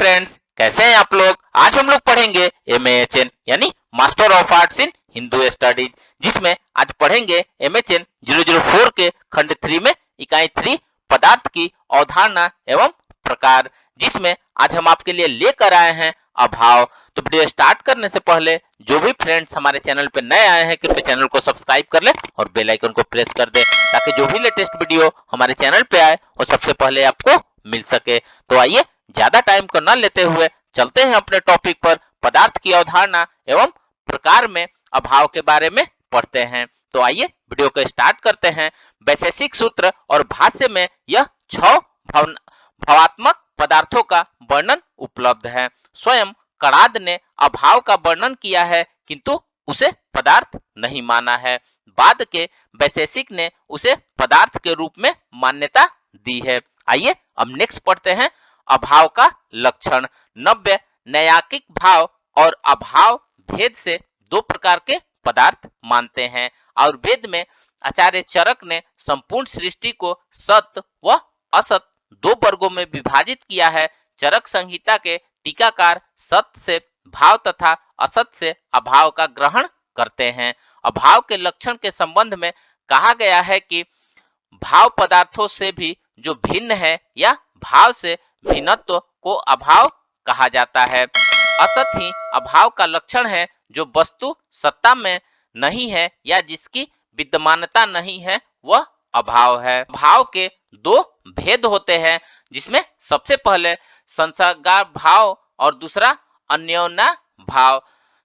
Friends, कैसे हैं आप लोग। आज हम लोग पढ़ेंगे MAHN यानी master of arts in Hindu studies, जिसमें आज पढ़ेंगे MHN 004 के खंड 3 में इकाई 3 पदार्थ की अवधारणा एवं प्रकार, जिसमें आज हम आपके लिए लेकर आए हैं अभाव। तो वीडियो स्टार्ट करने से पहले जो भी फ्रेंड्स हमारे चैनल पे नए आए हैं कृपया चैनल को सब्सक्राइब कर ले और बेल आइकन को प्रेस कर दे, ताकि जो भी लेटेस्ट वीडियो हमारे चैनल पे आए वो सबसे पहले आपको मिल सके। तो आइए ज्यादा टाइम को न लेते हुए चलते हैं अपने टॉपिक पर। पदार्थ की अवधारणा एवं प्रकार में अभाव के बारे में पढ़ते हैं। तो आइए वीडियो को स्टार्ट करते हैं। वैशेषिक सूत्र और भाष्य में यह 6 भावात्मक पदार्थों का वर्णन उपलब्ध है। स्वयं कणाद ने अभाव का वर्णन किया है, किंतु उसे पदार्थ नहीं माना है। बाद के वैशेषिक ने उसे पदार्थ के रूप में मान्यता दी है। आइए अब नेक्स्ट पढ़ते हैं अभाव का लक्षण। नव्य नैयायिक भाव और अभाव भेद से दो प्रकार के पदार्थ मानते हैं। आयुर्वेद में आचार्य चरक ने संपूर्ण सृष्टि को सत व असत दो वर्गों में विभाजित किया है। चरक संहिता के टीकाकार सत से भाव तथा असत से अभाव का ग्रहण करते हैं। अभाव के लक्षण के संबंध में कहा गया है कि भाव पदार्थों से भी जो भिन्न है या भाव से भिन्नत्व को अभाव कहा जाता है। असत ही अभाव का लक्षण है, जो वस्तु सत्ता में नहीं है या जिसकी विद्यमानता नहीं है वह अभाव है। भाव के दो भेद होते हैं, जिसमें सबसे पहले संसर्गा भाव और दूसरा अन्योन्या भाव।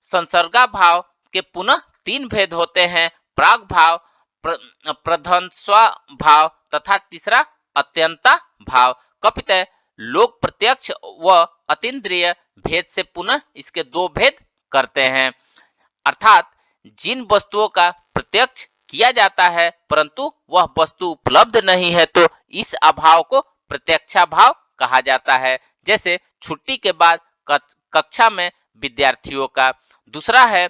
संसर्गा भाव के पुनः 3 भेद होते हैं: प्राग भाव, प्रध्वंस्वा भाव तथा तीसरा अत्यंता भाव। कपितः लोग प्रत्यक्ष व अतीन्द्रिय भेद से पुनः इसके 2 भेद करते हैं, अर्थात जिन वस्तुओं का प्रत्यक्ष किया जाता है परंतु वह वस्तु उपलब्ध नहीं है, तो इस अभाव को प्रत्यक्षाभाव कहा जाता है। जैसे छुट्टी के बाद कक्षा में विद्यार्थियों का। दूसरा है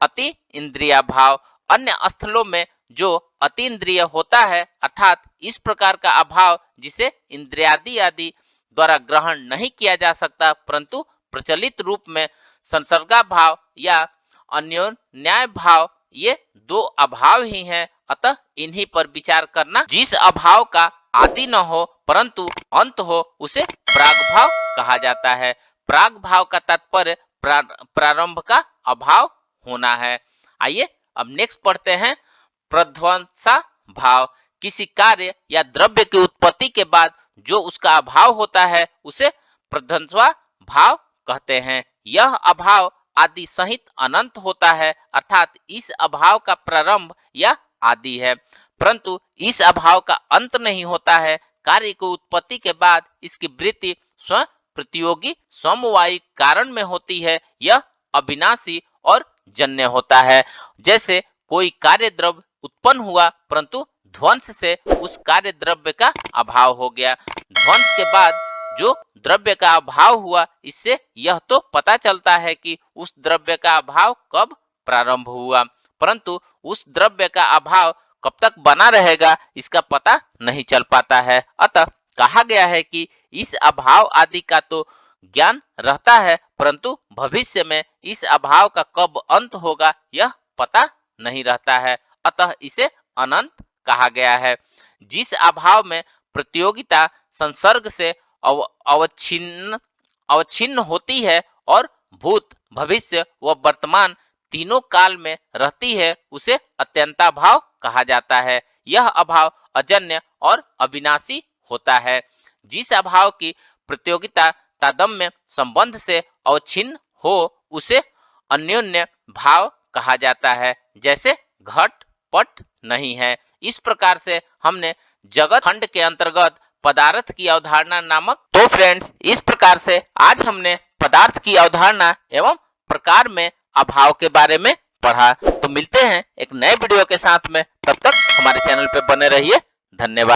अति इंद्रिय भाव। अन्य स्थलों में जो अति इंद्रिय होता है, अर्थात इस प्रकार का अभाव जिसे इंद्रियादि आदि द्वारा ग्रहण नहीं किया जा सकता, परंतु प्रचलित रूप में संसर्गा भाव या अन्योन्याय भाव, ये 2 अभाव ही हैं। अतः इन्हीं पर विचार करना। जिस अभाव का आदि न हो परंतु अंत हो उसे प्राग भाव कहा जाता है। प्राग भाव का तात्पर्य प्रारंभ का अभाव होना है। आइए अब नेक्स्ट पढ़ते हैं प्रध्वंसा भाव। किसी कार्य या द्रव्य की उत्पत्ति के बाद जो उसका अभाव होता है उसे प्रध्वंसा भाव कहते हैं। यह अभाव आदि सहित अनंत होता है, अर्थात इस अभाव का प्रारंभ या आदि है, परंतु इस अभाव का अंत नहीं होता है। कार्य की उत्पत्ति के बाद इसकी वृत्ति स्व प्रतियोगी समवायी कारण में होती है। यह अविनाशी और जन्य होता है। जैसे कोई कार्य द्रव्य उत्पन्न हुआ परंतु ध्वंस से उस कार्य द्रव्य का अभाव हो गया। ध्वंस के बाद जो द्रव्य का अभाव हुआ, इससे यह तो पता चलता है कि उस द्रव्य का अभाव कब प्रारंभ हुआ, परंतु उस द्रव्य का अभाव कब तक बना रहेगा इसका पता नहीं चल पाता है। अतः कहा गया है कि इस अभाव आदि का तो ज्ञान रहता है, परंतु भविष्य में इस अभाव का कब अंत होगा यह पता नहीं रहता है, अतः इसे अनंत कहा गया है। जिस अभाव में प्रतियोगिता संसर्ग से अवच्छिन्न होती है और भूत, भविष्य व वर्तमान तीनों काल में रहती है, उसे अत्यंता भाव कहा जाता है। यह अभाव अजन्य और अविनाशी होता है। जिस अभाव की प्रतियोगिता तादम्य संबंध से अवच्छिन्न हो उसे अन्योन्य भाव कहा जाता है। जैसे घट पट नहीं है। इस प्रकार से हमने जगत खंड के अंतर्गत पदार्थ की अवधारणा नामक। तो फ्रेंड्स, इस प्रकार से आज हमने पदार्थ की अवधारणा एवं प्रकार में अभाव के बारे में पढ़ा। तो मिलते हैं एक नए वीडियो के साथ में, तब तक हमारे चैनल पे बने रहिए। धन्यवाद।